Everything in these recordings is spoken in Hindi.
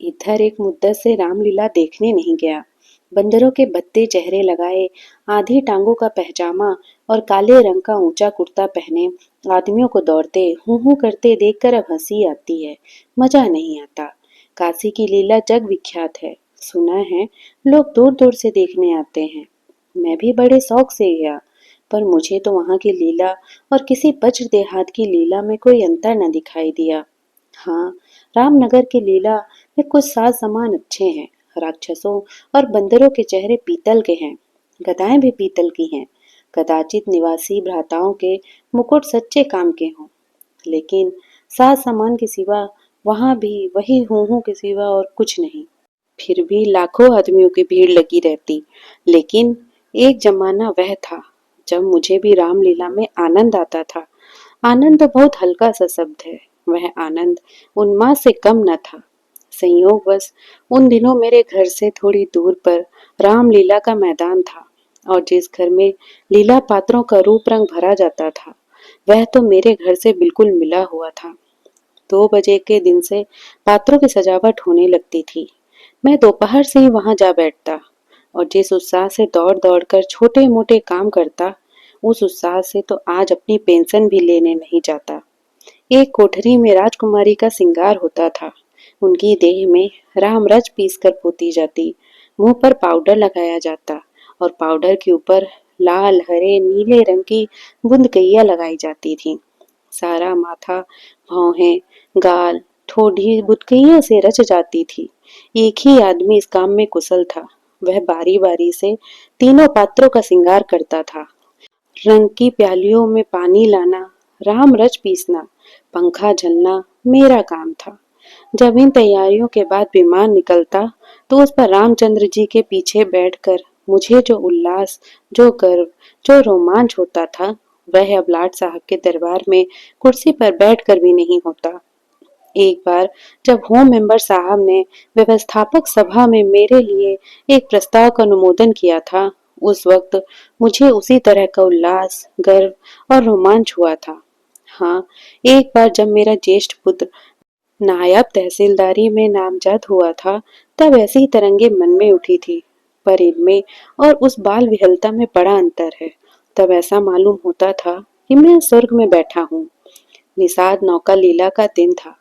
इधर एक मुद्दत से रामलीला देखने नहीं गया। बंदरों के भद्दे चेहरे लगाए, आधी टांगों का पहजामा और काले रंग का ऊंचा कुर्ता पहने आदमियों को दौड़ते हूं हूं करते देखकर अब हंसी आती है, मजा नहीं आता। काशी की लीला जग विख्यात है, सुना है, लोग दूर दूर से देखने आते हैं। मैं भी बड़े शौक से गया, पर मुझे तो वहां की लीला और किसी वज्र देहात की लीला में कोई अंतर न दिखाई दिया। हाँ, रामनगर की लीला में कुछ साज सामान अच्छे हैं। राक्षसों और बंदरों के चेहरे पीतल के हैं, गदाएं भी पीतल की हैं। कदाचित निवासी भ्राताओं के मुकुट सच्चे काम के हों, लेकिन साज सामान के सिवा वहां भी वही हूं हूं के सिवा और कुछ नहीं। फिर भी लाखों आदमियों की भीड़ लगी रहती। लेकिन एक जमाना वह था जब मुझे भी रामलीला में आनंद आता था। आनंद तो बहुत हल्का सा शब्द है, वह आनंद उन्माद से कम न था। संयोगवश उन दिनों मेरे घर से थोड़ी दूर पर रामलीला का मैदान था, और जिस घर में लीला पात्रों का रूप रंग भरा जाता था, वह तो मेरे घर से बिल्कुल मिला हुआ था। 2 बजे के दिन से पात्रों की सजावट होने लगती थी। मैं दोपहर से ही वहां जा बैठता, और जिस उत्साह से दौड़ दौड़ कर छोटे मोटे काम करता, उस उत्साह से तो आज अपनी पेंशन भी लेने नहीं जाता। एक कोठरी में राजकुमारी का श्रृंगार होता था। उनकी देह में राम रच पीस कर पोती जाती, मुंह पर पाउडर लगाया जाता, और पाउडर के ऊपर लाल हरे नीले रंग की बूंदकैया लगाई जाती थी। सारा माथा, भौहें, गाल, ठोड़ी बुदकैयों से रच जाती थी। एक ही आदमी इस काम में कुशल था। वह बारी बारी से तीनों पात्रों का श्रृंगार करता था। रंग की प्यालियों में पानी लाना, राम रच पीसना, पंखा झलना मेरा काम था। जब इन तैयारियों के बाद विमान निकलता, तो उस पर रामचंद्र जी के पीछे बैठकर मुझे जो उल्लास, जो गर्व, जो रोमांच होता था, वह अब लाट साहब के दरबार में कुर्सी पर बैठकर भी नहीं होता। एक बार जब होम मेंबर साहब ने व्यवस्थापक सभा में मेरे लिए एक प्रस्ताव का अनुमोदन किया था, उस वक्त मुझे उसी तरह का उल्लास, गर्व और रोमांच हुआ था। हाँ, एक बार जब मेरा ज्येष्ठ पुत्र नायब तहसीलदारी में नामजद हुआ था, तब ऐसी तरंगे मन में उठी थी। पर इनमें और उस बाल विहलता में बड़ा अंतर है। तब ऐसा मालूम होता था कि मैं स्वर्ग में बैठा हूँ। निषाद नौका लीला का दिन था।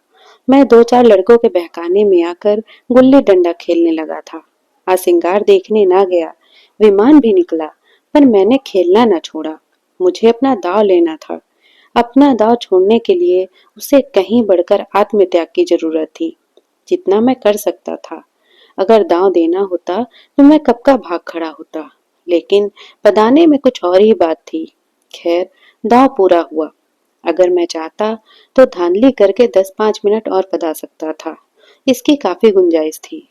मैं 2-4 लड़कों के बहकाने में आकर गुल्ली डंडा खेलने लगा था। आज श्रृंगार देखने ना गया, विमान भी निकला, पर मैंने खेलना न छोड़ा। मुझे अपना दाव लेना था। अपना दाव छोड़ने के लिए उसे कहीं बढ़कर आत्मत्याग की जरूरत थी, जितना मैं कर सकता था। अगर दांव देना होता तो मैं कब का भाग खड़ा होता, लेकिन पदाने में कुछ और ही बात थी। खैर, दांव पूरा हुआ। अगर मैं चाहता तो धांधली करके 10-5 मिनट और पदा सकता था, इसकी काफी गुंजाइश थी।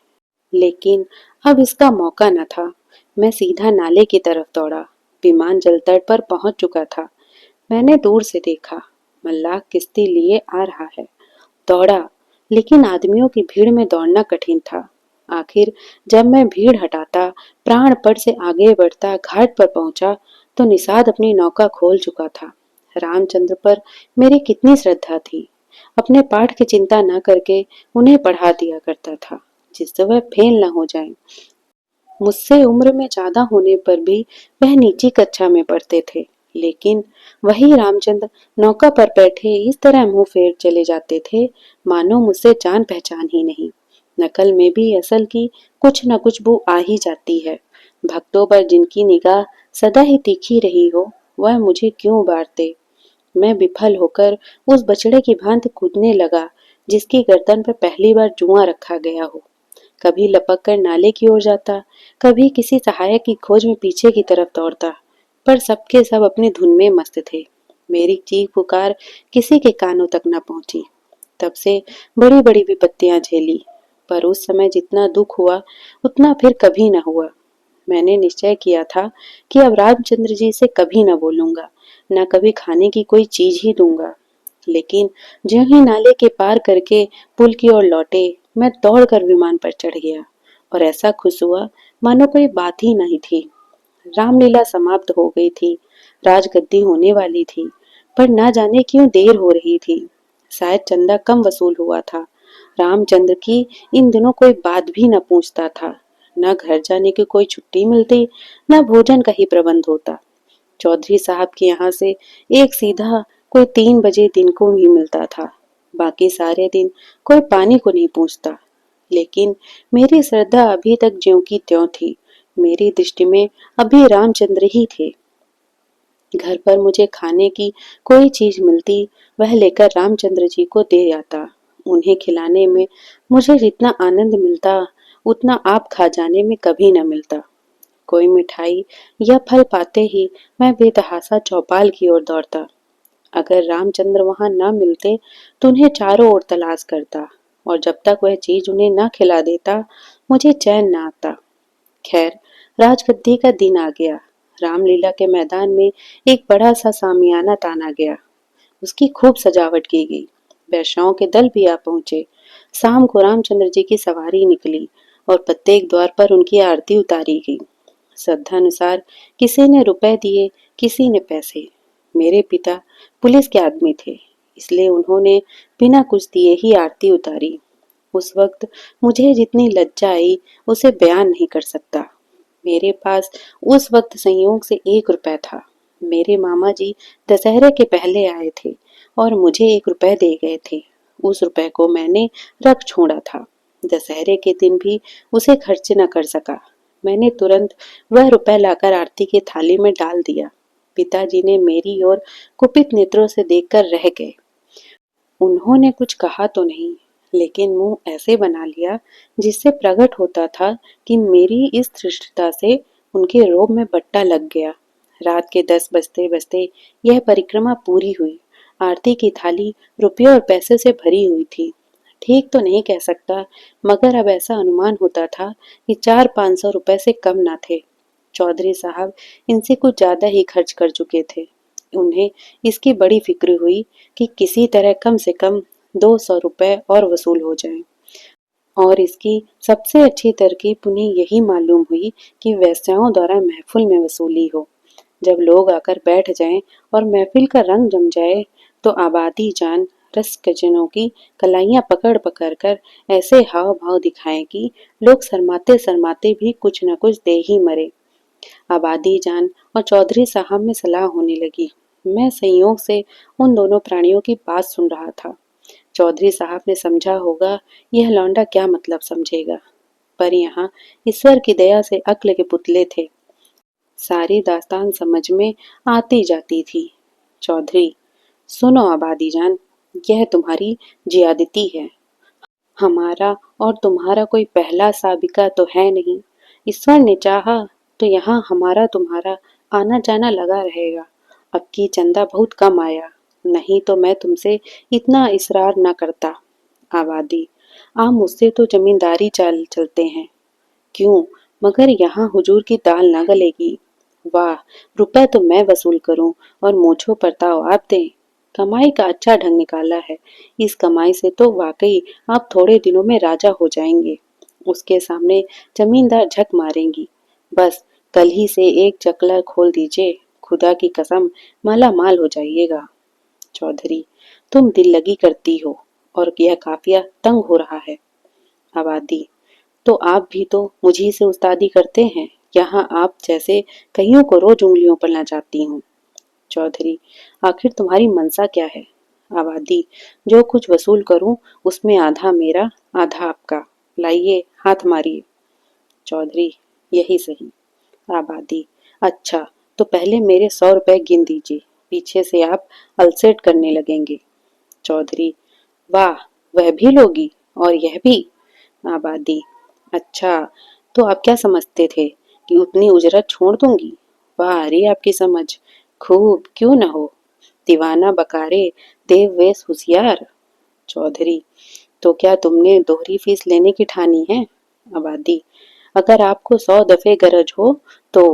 लेकिन अब इसका मौका न था। मैं सीधा नाले की तरफ दौड़ा। विमान जलतट पर पहुंच चुका था। मैंने दूर से देखा, मल्लाह किश्ती लिए आ रहा है। दौड़ा, लेकिन आदमियों की भीड़ में दौड़ना कठिन था। आखिर जब मैं भीड़ हटाता, प्राणपण से आगे बढ़ता घाट पर पहुंचा, तो निषाद अपनी नौका खोल चुका था। रामचंद्र पर मेरी कितनी श्रद्धा थी। अपने पाठ की चिंता न करके उन्हें पढ़ा दिया करता था, जिससे वह फेल न हो जाए। मुझसे उम्र में ज्यादा होने पर भी वह नीची कक्षा में पढ़ते थे, लेकिन वही रामचंद्र नौका पर बैठे इस तरह मुंह फेर चले जाते थे, मानो मुझसे जान पहचान ही नहीं। नकल में भी असल की कुछ न कुछ बू आ ही जाती है। भक्तों पर जिनकी निगाह सदा ही तीखी रही हो, वह मुझे क्यों उबारते। मैं विफल होकर उस बछड़े की भांति कूदने लगा, जिसकी गर्दन पर पहली बार जुआ रखा गया हो। कभी लपक कर नाले की ओर जाता, कभी किसी सहायक की खोज में पीछे की तरफ दौड़ता, पर सबके सब अपनी धुन में मस्त थे। मेरी चीख पुकार किसी के कानों तक न पहुंची। तब से बड़ी बड़ी विपत्तियां झेली, पर उस समय जितना दुख हुआ उतना फिर कभी न हुआ। मैंने निश्चय किया था कि अब रामचंद्र जी से कभी न बोलूंगा, न कभी खाने की कोई चीज ही दूंगा। लेकिन ज्यों ही नाले के पार करके पुल की ओर लौटे, मैं दौड़कर विमान पर चढ़ गया, और ऐसा खुश हुआ मानो कोई बात ही नहीं थी। रामलीला समाप्त हो गई थी, राजगद्दी होने वाली थी, पर ना जाने क्यों देर हो रही थी। शायद चंदा कम वसूल हुआ था। रामचंद्र की इन दिनों कोई बात भी न पूछता था। न घर जाने की कोई छुट्टी मिलती, न भोजन का ही प्रबंध होता। चौधरी साहब के यहाँ से एक सीधा कोई 3 बजे दिन को ही मिलता था। बाकी सारे दिन कोई पानी को नहीं पूछता। लेकिन मेरी श्रद्धा अभी तक ज्यों की त्यों थी। मेरी दृष्टि में अभी रामचंद्र ही थे। घर पर मुझे खाने की कोई चीज मिलती, वह लेकर रामचंद्र जी को दे आता। उन्हें खिलाने में मुझे जितना आनंद मिलता, उतना आप खा जाने में कभी न मिलता। कोई मिठाई या फल पाते ही मैं बेतहासा चौपाल की ओर दौड़ता। अगर रामचंद्र वहां न मिलते तो उन्हें चारों ओर तलाश करता, और जब तक वह चीज उन्हें न खिला देता मुझे चैन न आता। खैर, राजगद्दी का दिन आ गया। रामलीला के मैदान में एक बड़ा सा सामियाना ताना गया। उसकी खूब सजावट की गई। वैश्याओं के दल भी आ पहुंचे। शाम को रामचंद्र जी की सवारी निकली और प्रत्येक द्वार पर उनकी आरती उतारी गई। श्रद्धानुसार किसी ने रुपए दिए, किसी ने पैसे। मेरे पिता पुलिस के आदमी थे, इसलिए उन्होंने बिना कुछ दिए ही आरती उतारी। उस वक्त मुझे जितनी लज्जा आई उसे बयान नहीं कर सकता। मेरे पास उस वक्त संयोग से 1 रुपया था। मेरे मामा जी दशहरे के पहले आए थे और मुझे 1 रुपया दे गए थे। उस रुपए को मैंने रख छोड़ा था। दशहरे के दिन भी उसे खर्च न कर सका। मैंने तुरंत वह रुपया लाकर आरती की थाली में डाल दिया। पिताजी ने मेरी ओर कुपित नेत्रों से देखकर रह गए। उन्होंने कुछ कहा तो नहीं, लेकिन मुंह ऐसे बना लिया जिससे प्रकट होता था कि मेरी इस धृष्टता से उनके रोब में बट्टा लग गया। रात के 10 बजते बजते यह परिक्रमा पूरी हुई। आरती की थाली रुपये और पैसे से भरी हुई थी। ठीक तो नहीं कह सकता, मगर अब ऐसा अनुमान होता था कि 400-500 रुपए से कम ना थे। चौधरी साहब इनसे कुछ ज्यादा ही खर्च कर चुके थे। उन्हें इसकी बड़ी फिक्र हुई कि किसी तरह कम से कम 200 रुपए और वसूल हो जाएं। और इसकी सबसे अच्छी तरकीब उन्हें यही मालूम हुई कि वेश्याओं द्वारा महफिल में वसूली हो। जब लोग आकर बैठ जाएं और महफिल का रंग जम जाए तो आबादी जान रस कजनों की कलाइयां पकड़ पकड़ कर ऐसे हाव भाव दिखाएं कि लोग शर्माते शर्माते भी कुछ न कुछ दे ही मरे। आबादी जान और चौधरी साहब में सलाह होने लगी। मैं संयोग से उन दोनों प्राणियों की बात सुन रहा था। चौधरी साहब ने समझा होगा यह लौंडा क्या मतलब समझेगा, पर यहाँ ईश्वर की दया से अक्ल के पुतले थे। सारी दास्तान समझ में आती जाती थी। चौधरी, सुनो आबादी जान, यह तुम्हारी जियादती है। हमारा और तुम्हारा कोई पहला साबिका तो है नहीं। ईश्वर ने चाहा तो यहाँ हमारा तुम्हारा आना जाना लगा रहेगा। अब की चंदा बहुत कम आया, नहीं तो मैं तुमसे इतना इसरार न करता। आबादी, आप मुझसे तो जमींदारी चाल चलते हैं। क्यों, मगर यहाँ हुजूर की दाल न गलेगी। वाह, रुपए तो मैं वसूल करूं और मूछों पर ताव आप दें। कमाई का अच्छा ढंग निकाला है। इस कमाई से तो वाकई आप थोड़े दिनों में राजा हो जाएंगे। उसके सामने जमींदार झक मारेंगी। बस कल ही से एक चकला खोल दीजिए, खुदा की कसम माला माल हो जाइएगा। चौधरी, तुम दिल लगी करती हो और यह काफिया तंग हो रहा है। आबादी, तो आप भी तो मुझी से उस्तादी करते हैं। यहाँ आप जैसे कईयों को रोज उंगलियों पर नचाती हूँ। चौधरी, आखिर तुम्हारी मनसा क्या है। आबादी, जो कुछ वसूल करूं उसमें आधा मेरा आधा आपका। लाइए, हाथ मारिए। चौधरी, यही सही। आबादी, अच्छा, तो पहले मेरे 100 रुपए गिन दीजिए, पीछे से आप अलसेट करने लगेंगे। चौधरी, वाह, वह भी लोगी और यह भी। आबादी, अच्छा, तो आप क्या समझते थे कि उतनी उजरत छोड़ दूंगी। वाह रे आपकी समझ, खूब, क्यों न हो। दीवाना बकारे, देव वेश होशियार। चौधरी, तो क्या तुमने दोहरी फीस लेने की ठानी है। आबादी, अगर आपको 100 दफे गरज हो तो,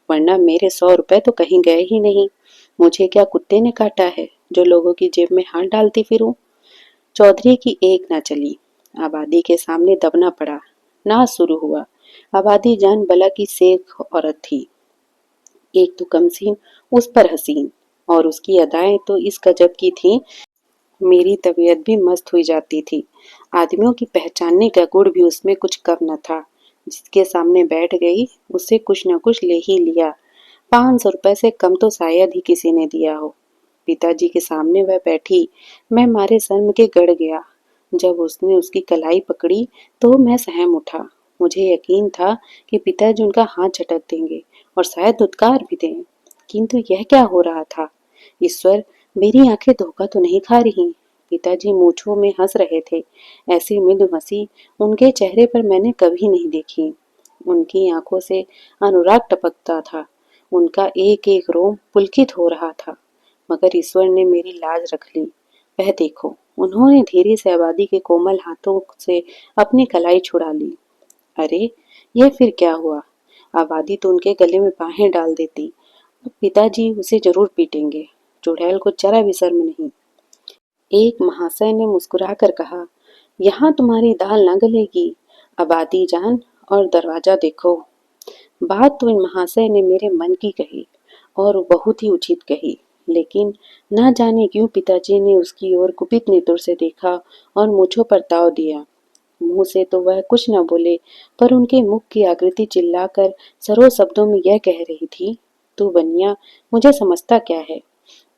वरना मेरे 100 रुपए तो कहीं गए ही नहीं। मुझे क्या कुत्ते ने काटा है जो लोगों की जेब में हाथ डालती फिरूं। चौधरी की एक ना चली। आबादी के सामने दबना पड़ा। नाच शुरू हुआ। आबादी जान बला की शेख औरत थी। एक तो कमसीन, उस पर हसीन, और उसकी अदाएं तो इस गजब की थीं, मेरी तबीयत भी मस्त हुई जाती थी। आदमियों की पहचानने का गुण भी उसमें कुछ कम न था। जिसके सामने बैठ गई उससे कुछ न कुछ ले ही लिया। 500 रुपए से कम तो शायद ही किसी ने दिया हो। पिताजी के सामने वह बैठी, मैं मारे शर्म के गड़ गया। जब उसने उसकी कलाई पकड़ी तो मैं सहम उठा। मुझे यकीन था कि पिताजी उनका हाथ झटक देंगे और शायद धुतकार भी दें, किंतु यह क्या हो रहा था? ईश्वर, मेरी आंखें धोखा तो नहीं खा रही? पिताजी मूंछों में हंस रहे थे। ऐसी मृदु हंसी उनके चेहरे पर मैंने कभी नहीं देखी। उनकी आंखों से अनुराग टपकता था। उनका एक एक रोम पुलकित हो रहा था। मगर ईश्वर ने मेरी लाज रख ली। वह देखो, उन्होंने धीरे से आबादी के कोमल हाथों से अपनी कलाई छुड़ा ली। अरे, यह फिर क्या हुआ? आबादी तो उनके गले में बाहें डाल देती। अब पिताजी उसे जरूर पीटेंगे। चुड़ैल को जरा भी शर्म नहीं। एक महाशय ने मुस्कुराकर कहा, यहाँ तुम्हारी दाल न गलेगी, आबादी जान, और दरवाजा देखो। बात तो इन महाशय ने मेरे मन की कही और बहुत ही उचित कही, लेकिन न जाने क्यों पिताजी ने उसकी ओर कुपित नेत्रों से देखा और मूंछों पर ताव दिया। मुंह से तो वह कुछ न बोले, पर उनके मुख की आकृति चिल्लाकर सरो शब्दों में यह कह रही थी, तू बनिया, मुझे समझता क्या है?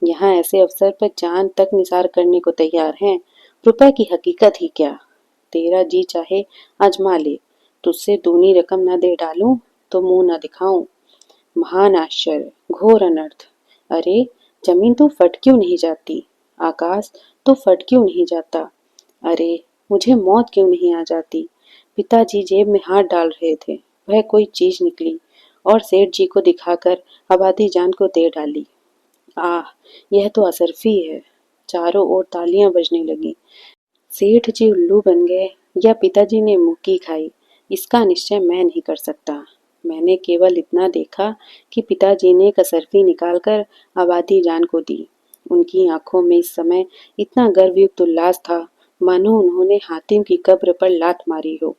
यहाँ ऐसे अवसर पर जान तक निसार करने को तैयार हैं। रुपए की हकीकत ही क्या? तेरा जी चाहे आजमा ले। तुझसे दूनी रकम न दे डालूं तो मुंह न दिखाऊं। महान आश्चर्य, घोर अनर्थ। अरे, जमीन तो फट क्यों नहीं जाती? आकाश तो फट क्यों नहीं जाता? अरे, मुझे मौत क्यों नहीं आ जाती? पिताजी जेब में हाथ डाल रहे थे। वह कोई चीज निकली और सेठ जी को दिखाकर आबादी जान को दे डाली। आह, यह तो असरफी है। चारों ओर तालियां बजने लगी। सेठ जी उल्लू बन गए या पिताजी ने मुक्की खाई, इसका निश्चय मैं नहीं कर सकता। मैंने केवल इतना देखा कि पिताजी ने कसरफी निकालकर आबादी जान को दी। उनकी आंखों में इस समय इतना गर्वयुक्त उल्लास था, मानो उन्होंने हातिम की कब्र पर लात मारी हो।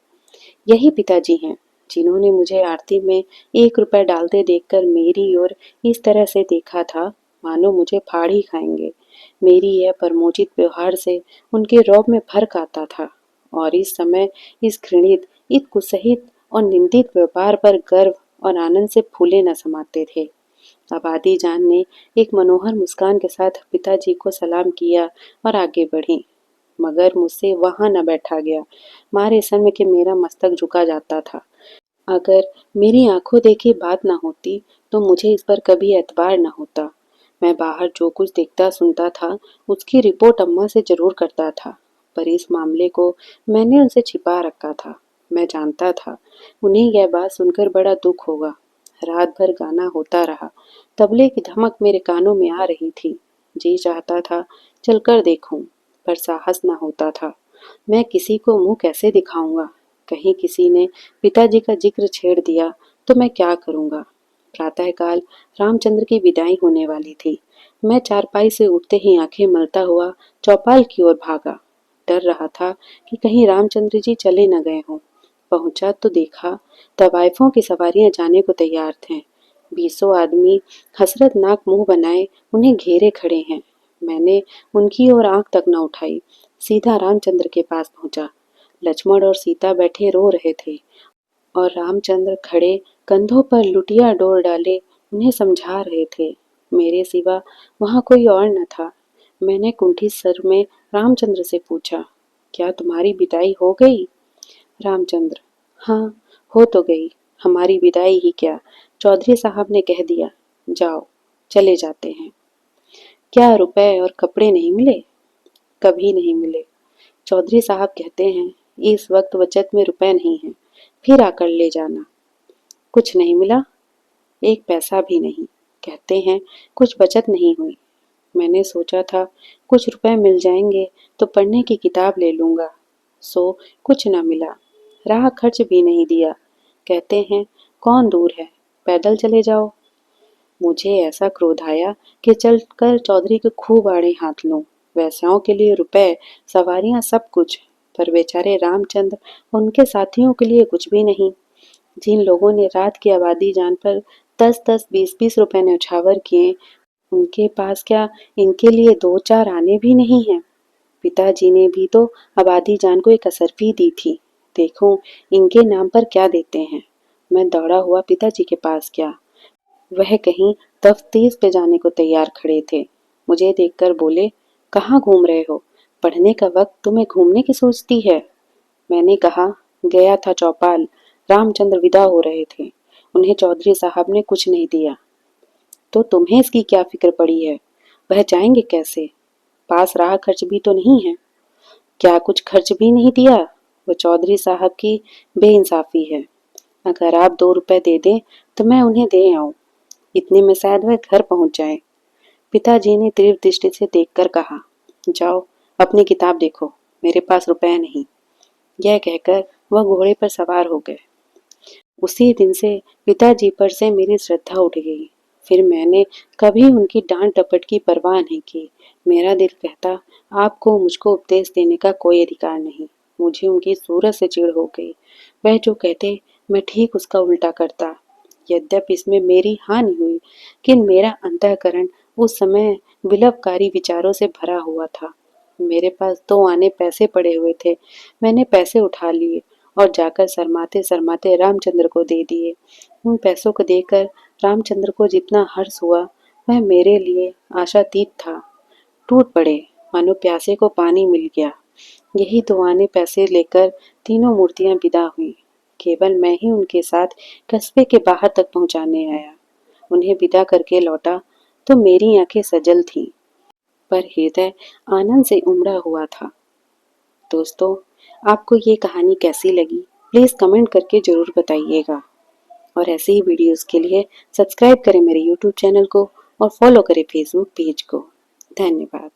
यही पिताजी हैं जिन्होंने मुझे आरती में 1 रुपए डालते देखकर मेरी ओर इस तरह से देखा था, मानो मुझे फाड़ ही खाएंगे। मेरी यह परमोचित व्यवहार से उनके रौब में फर्क आता था और इस समय इस घृणित, इत कुसहित और निंदित व्यापार पर गर्व और आनंद से फूले न समाते थे। आबादी जान ने एक मनोहर मुस्कान के साथ पिताजी को सलाम किया और आगे बढ़ी, मगर मुझसे वहां न बैठा गया। मारे शर्म के मेरा मस्तक झुका जाता था। अगर मेरी आंखों देखी बात न होती तो मुझे इस पर कभी एतबार न होता। मैं बाहर जो कुछ देखता सुनता था उसकी रिपोर्ट अम्मा से जरूर करता था, पर इस मामले को मैंने उनसे छिपा रखा था। मैं जानता था उन्हें यह बात सुनकर बड़ा दुख होगा। रात भर गाना होता रहा। तबले की धमक मेरे कानों में आ रही थी। जी चाहता था चलकर देखूं, पर साहस न होता था। मैं किसी को मुंह कैसे दिखाऊंगा? कहीं किसी ने पिताजी का जिक्र छेड़ दिया तो मैं क्या करूंगा? प्रातःकाल रामचंद्र की विदाई होने वाली थी। मैं चारपाई से उठते ही आंखें मलता हुआ चौपाल की ओर भागा। डर रहा था कि कहीं रामचंद्र जी चले न गए हों। पहुंचा तो देखा तवाइफों की सवारियां जाने को तैयार थे। 20 आदमी हसरत नाक मुंह बनाए उन्हें घेरे खड़े हैं। मैंने उनकी ओर आंख तक न उठाई, सीधा रामचंद्र के पास पहुंचा। लक्ष्मण और सीता बैठे रो रहे थे और रामचंद्र खड़े कंधों पर लुटिया डोर डाले उन्हें समझा रहे थे। मेरे सिवा वहां कोई और न था। मैंने कुंठित स्वर में रामचंद्र से पूछा, क्या तुम्हारी विदाई हो गई? रामचंद्र, हाँ, हो तो गई। हमारी विदाई ही क्या, चौधरी साहब ने कह दिया, जाओ, चले जाते हैं। क्या रुपए और कपड़े नहीं मिले? कभी नहीं मिले। चौधरी साहब कहते हैं इस वक्त बचत में रुपए नहीं है, फिर आकर ले जाना। कुछ नहीं मिला? एक पैसा भी नहीं। कहते हैं कुछ बचत नहीं हुई। मैंने सोचा था कुछ रुपए मिल जाएंगे तो पढ़ने की किताब ले लूंगा, सो कुछ न मिला। राह खर्च भी नहीं दिया। कहते हैं कौन दूर है, पैदल चले जाओ। मुझे ऐसा क्रोध आया कि चलकर चौधरी के खूब आड़े हाथ लूं। वैश्याओं के लिए रुपए, सवारियां, सब कुछ, पर बेचारे रामचंद्र और उनके साथियों के लिए कुछ भी नहीं। जिन लोगों ने रात की आबादी जान पर 10-10, 20-20 रुपए न्यौछावर किए, उनके पास क्या इनके लिए 2-4 आने भी नहीं हैं? पिताजी ने भी तो आबादी जान को एक असरफी दी थी। देखो इनके नाम पर क्या देते हैं। मैं दौड़ा हुआ पिताजी के पास गया। वह कहीं तफ्तीश पे जाने को तैयार खड़े थे। मुझे देखकर बोले, कहाँ घूम रहे हो? पढ़ने का वक्त तुम्हें घूमने की सोचती है। मैंने कहा, गया था चौपाल। रामचंद्र विदा हो रहे थे। उन्हें चौधरी साहब ने कुछ नहीं दिया। तो तुम्हें इसकी क्या फिक्र पड़ी है? वह जाएंगे कैसे? पास राह खर्च भी तो नहीं है। क्या कुछ खर्च भी नहीं दिया? वो चौधरी साहब की बेइंसाफी है। अगर आप 2 रुपए दे दें तो मैं उन्हें दे आऊं। इतने में शायद वह घर पहुंच जाए। पिताजी ने तीव्र दृष्टि से देखकर कहा, जाओ अपनी किताब देखो, मेरे पास रुपए नहीं। यह कहकर वह घोड़े पर सवार हो गए। उसी दिन से पिताजी पर से मेरी श्रद्धा उठ गई। फिर मैंने कभी उनकी डांट डपट की परवाह नहीं की। मेरा दिल कहता, आपको मुझको उपदेश देने का कोई अधिकार नहीं। मुझे उनकी सूरत से चिढ़ हो गई। वह जो कहते मैं ठीक उसका उल्टा करता। यद्यपि इसमें मेरी हानि हुई, लेकिन मेरा अंतःकरण उस समय विलपकारी विचारों से भरा हुआ था। मेरे पास 2 आने पैसे पड़े हुए थे। मैंने पैसे उठा लिए और जाकर शर्माते शर्माते रामचंद्र को दे दिए। उन पैसों को देकर रामचंद्र को जितना हर्ष हुआ, वह मेरे लिए आशातीत था। टूट पड़े, मानो प्यासे को पानी मिल गया। यही 2 आने पैसे लेकर तीनों मूर्तियां विदा हुई। केवल मैं ही उनके साथ कस्बे के बाहर तक पहुंचाने आया। उन्हें विदा करके लौटा तो मेरी आंखें सजल थीं, पर हृदय आनंद से उमड़ा हुआ था। दोस्तों, आपको ये कहानी कैसी लगी? प्लीज़ कमेंट करके ज़रूर बताइएगा। और ऐसे ही वीडियोस के लिए सब्सक्राइब करें मेरे यूट्यूब चैनल को और फॉलो करें फेसबुक पेज को। धन्यवाद।